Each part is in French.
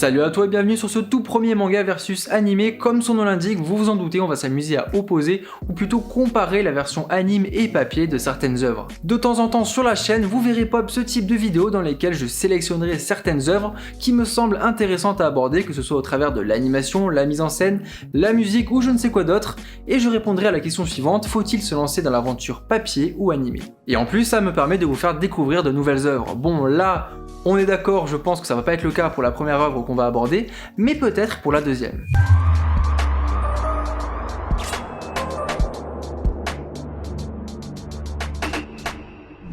Salut à toi et bienvenue sur ce tout premier manga versus animé. Comme son nom l'indique, vous vous en doutez, on va s'amuser à opposer ou plutôt comparer la version anime et papier de certaines œuvres. De temps en temps sur la chaîne, vous verrez pop ce type de vidéos dans lesquelles je sélectionnerai certaines œuvres qui me semblent intéressantes à aborder, que ce soit au travers de l'animation, la mise en scène, la musique ou je ne sais quoi d'autre, et je répondrai à la question suivante, faut-il se lancer dans l'aventure papier ou animé? Et en plus, ça me permet de vous faire découvrir de nouvelles œuvres. Bon là, on est d'accord, je pense que ça va pas être le cas pour la première œuvre qu'on va aborder, mais peut-être pour la deuxième.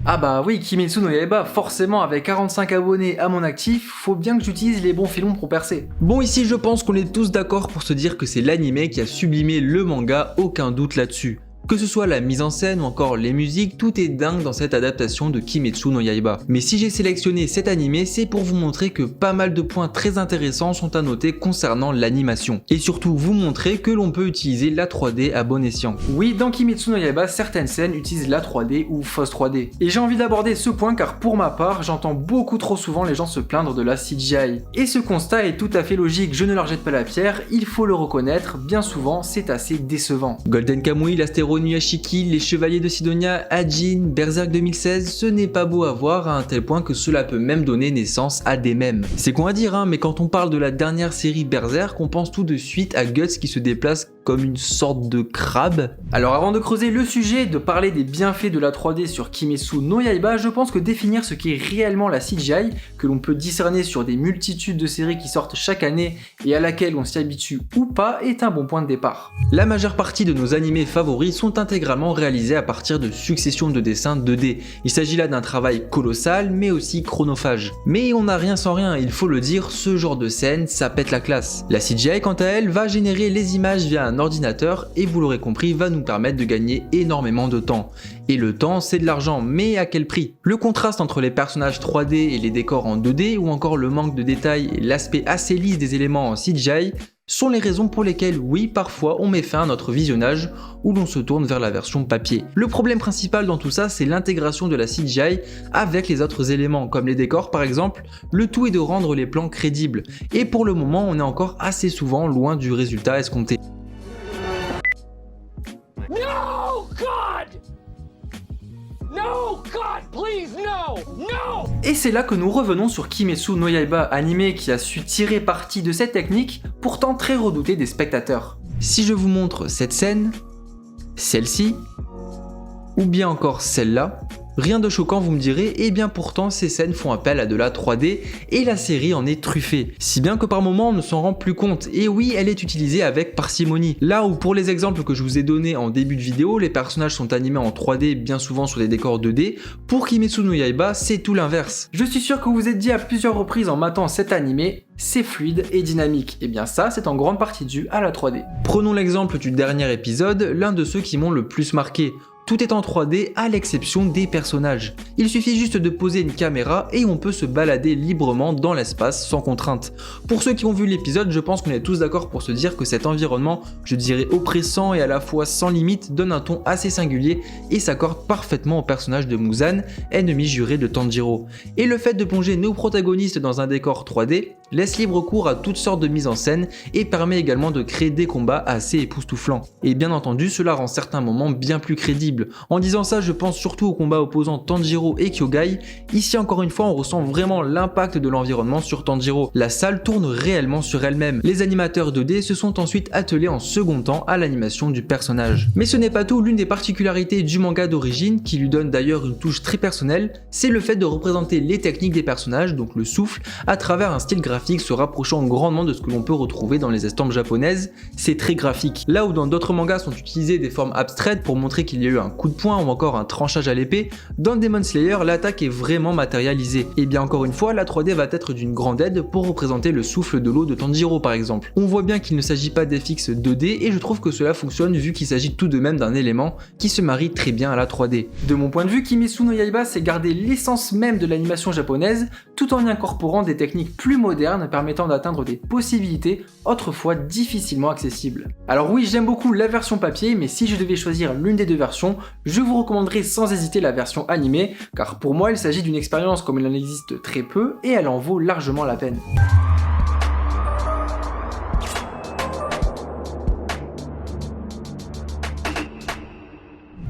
Ah bah oui, Kimetsu no Yaiba, forcément avec 45 abonnés à mon actif, faut bien que j'utilise les bons filons pour percer. Bon, ici je pense qu'on est tous d'accord pour se dire que c'est l'anime qui a sublimé le manga, aucun doute là-dessus. Que ce soit la mise en scène ou encore les musiques, tout est dingue dans cette adaptation de Kimetsu no Yaiba. Mais si j'ai sélectionné cet animé, c'est pour vous montrer que pas mal de points très intéressants sont à noter concernant l'animation. Et surtout vous montrer que l'on peut utiliser la 3D à bon escient. Oui, dans Kimetsu no Yaiba, certaines scènes utilisent la 3D ou fausse 3D. Et j'ai envie d'aborder ce point car pour ma part, j'entends beaucoup trop souvent les gens se plaindre de la CGI. Et ce constat est tout à fait logique, je ne leur jette pas la pierre, il faut le reconnaître, bien souvent c'est assez décevant. Golden Kamuy, l'Astéro Nuyashiki, les Chevaliers de Sidonia, Hajin, Berserk 2016, ce n'est pas beau à voir à un tel point que cela peut même donner naissance à des mèmes. C'est con à dire hein, mais quand on parle de la dernière série Berserk, on pense tout de suite à Guts qui se déplace comme une sorte de crabe. Alors avant de creuser le sujet, de parler des bienfaits de la 3D sur Kimetsu no Yaiba, je pense que définir ce qu'est réellement la CGI, que l'on peut discerner sur des multitudes de séries qui sortent chaque année et à laquelle on s'y habitue ou pas, est un bon point de départ. La majeure partie de nos animés favoris sont intégralement réalisés à partir de successions de dessins 2D. Il s'agit là d'un travail colossal mais aussi chronophage. Mais on n'a rien sans rien, il faut le dire, ce genre de scène, ça pète la classe. La CGI quant à elle va générer les images via un ordinateur et vous l'aurez compris va nous permettre de gagner énormément de temps. Et le temps c'est de l'argent, mais à quel prix? Le contraste entre les personnages 3D et les décors en 2D ou encore le manque de détails et l'aspect assez lisse des éléments en CGI sont les raisons pour lesquelles oui, parfois on met fin à notre visionnage ou l'on se tourne vers la version papier. Le problème principal dans tout ça, c'est l'intégration de la CGI avec les autres éléments, comme les décors par exemple. Le tout est de rendre les plans crédibles, et pour le moment on est encore assez souvent loin du résultat escompté. No, God! No, God, please, no! No! Et c'est là que nous revenons sur Kimetsu no Yaiba, animé qui a su tirer parti de cette technique, pourtant très redoutée des spectateurs. Si je vous montre cette scène, celle-ci, ou bien encore celle-là, rien de choquant vous me direz, et bien pourtant ces scènes font appel à de la 3D et la série en est truffée. Si bien que par moments on ne s'en rend plus compte, et oui elle est utilisée avec parcimonie. Là où pour les exemples que je vous ai donnés en début de vidéo, les personnages sont animés en 3D bien souvent sur des décors 2D, pour Kimetsu no Yaiba c'est tout l'inverse. Je suis sûr que vous vous êtes dit à plusieurs reprises en matant cet animé, c'est fluide et dynamique, et bien ça c'est en grande partie dû à la 3D. Prenons l'exemple du dernier épisode, l'un de ceux qui m'ont le plus marqué. Tout est en 3D à l'exception des personnages. Il suffit juste de poser une caméra et on peut se balader librement dans l'espace sans contrainte. Pour ceux qui ont vu l'épisode, je pense qu'on est tous d'accord pour se dire que cet environnement, je dirais oppressant et à la fois sans limite, donne un ton assez singulier et s'accorde parfaitement au personnage de Muzan, ennemi juré de Tanjiro. Et le fait de plonger nos protagonistes dans un décor 3D laisse libre cours à toutes sortes de mises en scène et permet également de créer des combats assez époustouflants. Et bien entendu, cela rend certains moments bien plus crédibles. En disant ça, je pense surtout au combat opposant Tanjiro et Kyogai. Ici encore une fois, on ressent vraiment l'impact de l'environnement sur Tanjiro. La salle tourne réellement sur elle-même. Les animateurs 2D se sont ensuite attelés en second temps à l'animation du personnage. Mais ce n'est pas tout, l'une des particularités du manga d'origine, qui lui donne d'ailleurs une touche très personnelle, c'est le fait de représenter les techniques des personnages, donc le souffle, à travers un style graphique se rapprochant grandement de ce que l'on peut retrouver dans les estampes japonaises. C'est très graphique. Là où dans d'autres mangas sont utilisées des formes abstraites pour montrer qu'il y a eu un coup de poing ou encore un tranchage à l'épée, dans Demon Slayer, l'attaque est vraiment matérialisée. Et bien encore une fois, la 3D va être d'une grande aide pour représenter le souffle de l'eau de Tanjiro par exemple. On voit bien qu'il ne s'agit pas d'FX 2D et je trouve que cela fonctionne vu qu'il s'agit tout de même d'un élément qui se marie très bien à la 3D. De mon point de vue, Kimetsu no Yaiba c'est garder l'essence même de l'animation japonaise tout en y incorporant des techniques plus modernes permettant d'atteindre des possibilités autrefois difficilement accessibles. Alors oui, j'aime beaucoup la version papier, mais si je devais choisir l'une des deux versions, je vous recommanderais sans hésiter la version animée, car pour moi il s'agit d'une expérience comme il en existe très peu et elle en vaut largement la peine.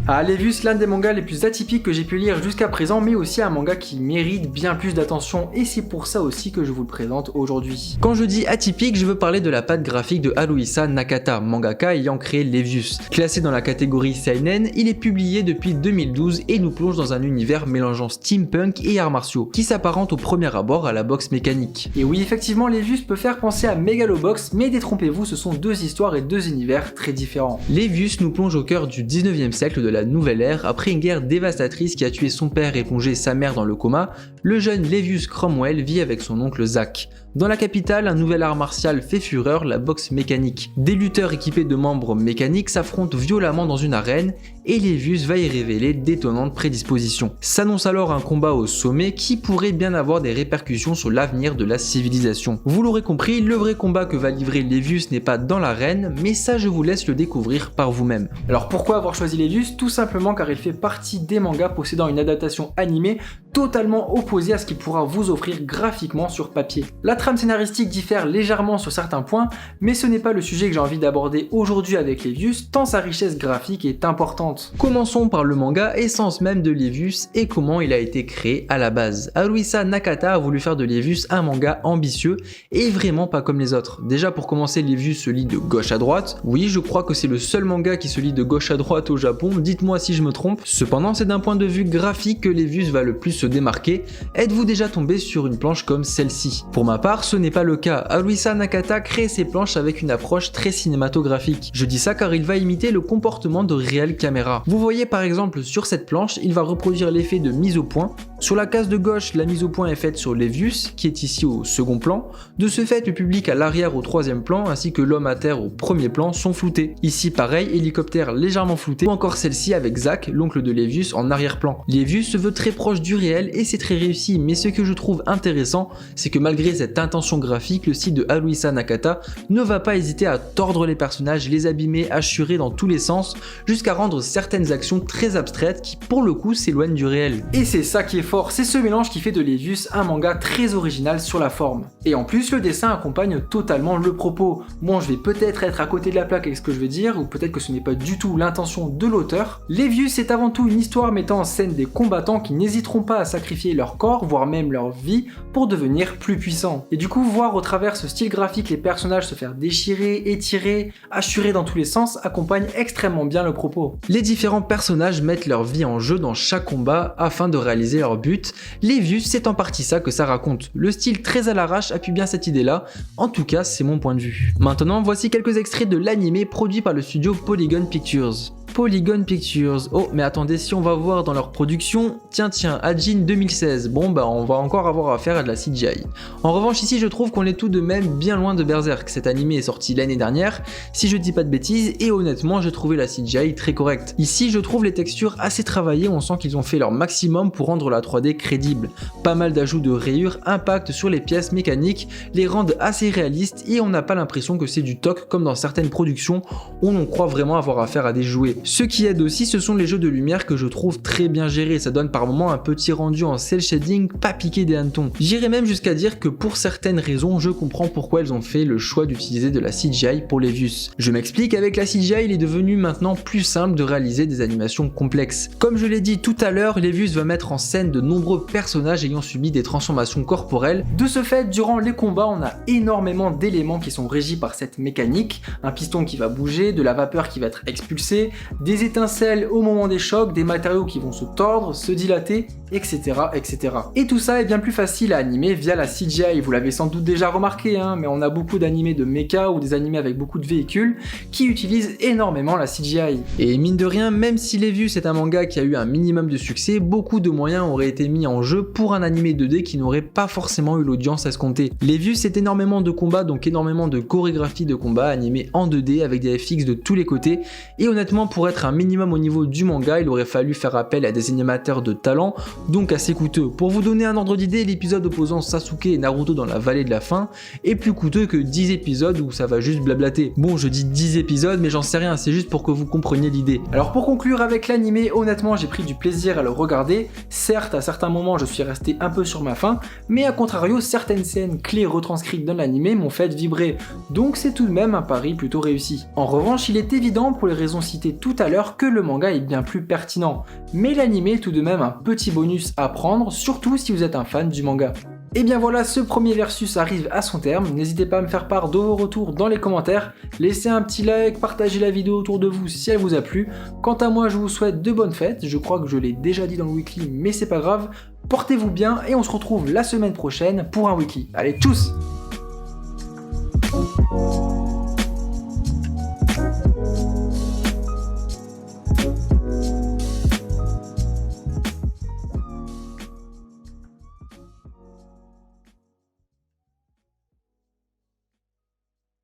Ah, Levius, l'un des mangas les plus atypiques que j'ai pu lire jusqu'à présent, mais aussi un manga qui mérite bien plus d'attention, et c'est pour ça aussi que je vous le présente aujourd'hui. Quand je dis atypique, je veux parler de la patte graphique de Haruhisa Nakata, mangaka ayant créé Levius. Classé dans la catégorie seinen, il est publié depuis 2012 et nous plonge dans un univers mélangeant steampunk et arts martiaux, qui s'apparente au premier abord à la boxe mécanique. Et oui, effectivement, Levius peut faire penser à Megalobox, mais détrompez-vous, ce sont deux histoires et deux univers très différents. Levius nous plonge au cœur du 19e siècle de la nouvelle ère. Après une guerre dévastatrice qui a tué son père et plongé sa mère dans le coma, le jeune Levius Cromwell vit avec son oncle Zack. Dans la capitale, un nouvel art martial fait fureur, la boxe mécanique. Des lutteurs équipés de membres mécaniques s'affrontent violemment dans une arène et Levius va y révéler d'étonnantes prédispositions. S'annonce alors un combat au sommet qui pourrait bien avoir des répercussions sur l'avenir de la civilisation. Vous l'aurez compris, le vrai combat que va livrer Levius n'est pas dans l'arène, mais ça je vous laisse le découvrir par vous-même. Alors pourquoi avoir choisi Levius? Tout simplement car il fait partie des mangas possédant une adaptation animée totalement opposée à ce qu'il pourra vous offrir graphiquement sur papier. La trame scénaristique diffère légèrement sur certains points, mais ce n'est pas le sujet que j'ai envie d'aborder aujourd'hui avec Levius, tant sa richesse graphique est importante. Commençons par le manga, essence même de Levius et comment il a été créé à la base. Haruhisa Nakata a voulu faire de Levius un manga ambitieux et vraiment pas comme les autres. Déjà pour commencer, Levius se lit de gauche à droite. Oui, je crois que c'est le seul manga qui se lit de gauche à droite au Japon, dites-moi si je me trompe. Cependant, c'est d'un point de vue graphique que Levius va le plus se démarquer. Êtes-vous déjà tombé sur une planche comme celle-ci? Pour ma part, ce n'est pas le cas. Haruhisa Nakata crée ses planches avec une approche très cinématographique. Je dis ça car il va imiter le comportement de réelle caméra. Vous voyez par exemple sur cette planche, il va reproduire l'effet de mise au point. Sur la case de gauche, la mise au point est faite sur Levius, qui est ici au second plan. De ce fait, le public à l'arrière au troisième plan, ainsi que l'homme à terre au premier plan sont floutés. Ici pareil, hélicoptère légèrement flouté, ou encore celle-ci avec Zack, l'oncle de Levius, en arrière-plan. Levius se veut très proche du réel et c'est très réussi, mais ce que je trouve intéressant, c'est que malgré cette intention graphique, le style de Haruhisa Nakata ne va pas hésiter à tordre les personnages, les abîmer, assurer dans tous les sens, jusqu'à rendre certaines actions très abstraites qui pour le coup s'éloignent du réel. Et c'est ça qui est fort, c'est ce mélange qui fait de Levius un manga très original sur la forme. Et en plus le dessin accompagne totalement le propos. Bon, je vais peut-être être à côté de la plaque avec ce que je veux dire, ou peut-être que ce n'est pas du tout l'intention de l'auteur. Levius est avant tout une histoire mettant en scène des combattants qui n'hésiteront pas à sacrifier leur corps, voire même leur vie, pour devenir plus puissants. Et du coup, voir au travers ce style graphique les personnages se faire déchirer, étirer, assurer dans tous les sens accompagne extrêmement bien le propos. Les différents personnages mettent leur vie en jeu dans chaque combat afin de réaliser leur but. Levius, c'est en partie ça que ça raconte. Le style très à l'arrache appuie bien cette idée-là, en tout cas c'est mon point de vue. Maintenant, voici quelques extraits de l'animé produit par le studio Polygon Pictures. Polygon Pictures. Oh, mais attendez, si on va voir dans leur production, tiens, Ajin 2016. Bon, bah, on va encore avoir affaire à de la CGI. En revanche, ici, je trouve qu'on est tout de même bien loin de Berserk. Cet animé est sorti l'année dernière, si je dis pas de bêtises, et honnêtement, j'ai trouvé la CGI très correcte. Ici, je trouve les textures assez travaillées, on sent qu'ils ont fait leur maximum pour rendre la 3D crédible. Pas mal d'ajouts de rayures impactent sur les pièces mécaniques, les rendent assez réalistes, et on n'a pas l'impression que c'est du toc comme dans certaines productions où on croit vraiment avoir affaire à des jouets. Ce qui aide aussi, ce sont les jeux de lumière que je trouve très bien gérés, ça donne par moments un petit rendu en cel shading pas piqué des hannetons. J'irais même jusqu'à dire que pour certaines raisons, je comprends pourquoi elles ont fait le choix d'utiliser de la CGI pour Levius. Je m'explique, avec la CGI, il est devenu maintenant plus simple de réaliser des animations complexes. Comme je l'ai dit tout à l'heure, Levius va mettre en scène de nombreux personnages ayant subi des transformations corporelles. De ce fait, durant les combats, on a énormément d'éléments qui sont régis par cette mécanique, un piston qui va bouger, de la vapeur qui va être expulsée, des étincelles au moment des chocs, des matériaux qui vont se tordre, se dilater, etc. etc. Et tout ça est bien plus facile à animer via la CGI, vous l'avez sans doute déjà remarqué, hein, mais on a beaucoup d'animés de mecha ou des animés avec beaucoup de véhicules qui utilisent énormément la CGI. Et mine de rien, même si Levius est un manga qui a eu un minimum de succès, beaucoup de moyens auraient été mis en jeu pour un animé 2D qui n'aurait pas forcément eu l'audience escomptée. Levius, c'est énormément de combats, donc énormément de chorégraphie de combats animés en 2D avec des FX de tous les côtés, et honnêtement pour être un minimum au niveau du manga, il aurait fallu faire appel à des animateurs de talent, donc assez coûteux. Pour vous donner un ordre d'idée, l'épisode opposant Sasuke et Naruto dans la vallée de la faim est plus coûteux que 10 épisodes où ça va juste blablater. Bon, je dis 10 épisodes, mais j'en sais rien, c'est juste pour que vous compreniez l'idée. Alors pour conclure avec l'animé, honnêtement j'ai pris du plaisir à le regarder. Certes, à certains moments je suis resté un peu sur ma faim, mais à contrario, certaines scènes clés retranscrites dans l'animé m'ont fait vibrer, donc c'est tout de même un pari plutôt réussi. En revanche, il est évident, pour les raisons citées tout tout à l'heure que le manga est bien plus pertinent, mais l'anime est tout de même un petit bonus à prendre, surtout si vous êtes un fan du manga. Et bien voilà, ce premier versus arrive à son terme, n'hésitez pas à me faire part de vos retours dans les commentaires, laissez un petit like, partagez la vidéo autour de vous si elle vous a plu. Quant à moi, je vous souhaite de bonnes fêtes, je crois que je l'ai déjà dit dans le weekly, mais c'est pas grave, portez-vous bien et on se retrouve la semaine prochaine pour un weekly. Allez, tchuss!